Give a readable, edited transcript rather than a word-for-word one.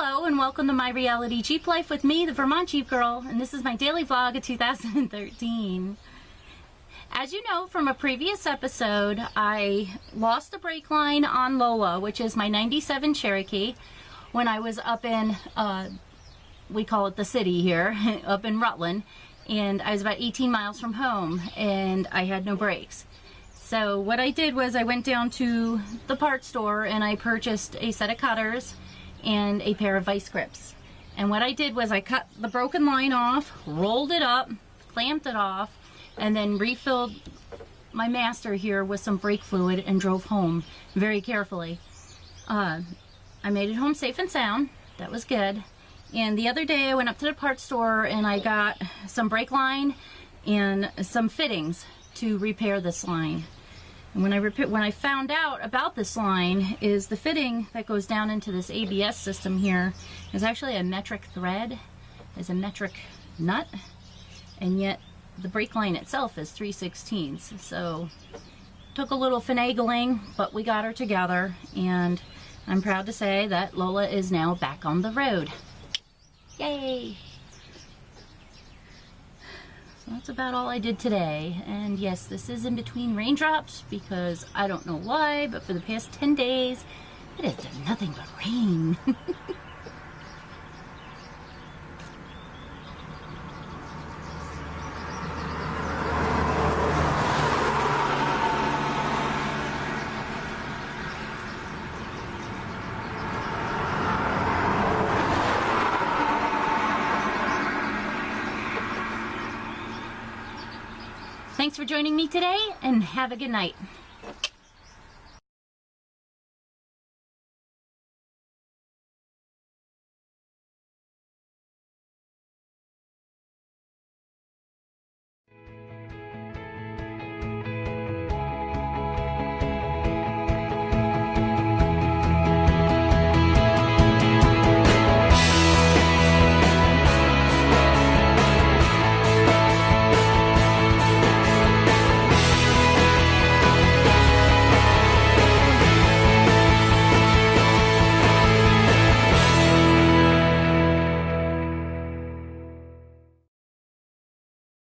Hello and welcome to my reality Jeep life with me, the Vermont Jeep Girl, and this is my daily vlog of 2013. As you know from a previous episode, I lost the brake line on Lola, which is my 97 Cherokee, when I was up in, we call it the city here, up in Rutland, and I was about 18 miles from home and I had no brakes. So what I did was I went down to the parts store and I purchased a set of cutters and a pair of vice grips. And what I did was I cut the broken line off, rolled it up, clamped it off, and then refilled my master here with some brake fluid and drove home very carefully. I made it home safe and sound. That was good. And the other day I went up to the parts store and I got some brake line and some fittings to repair this line. And when I found out about this line, is the fitting that goes down into this ABS system here is actually a metric thread, is a metric nut, and yet the brake line itself is 3/16. So took a little finagling, but we got her together, and I'm proud to say that Lola is now back on the road. Yay! So that's about all I did today. And yes, this is in between raindrops because I don't know why, but for the past 10 days, it has done nothing but rain. Thanks for joining me today, and have a good night.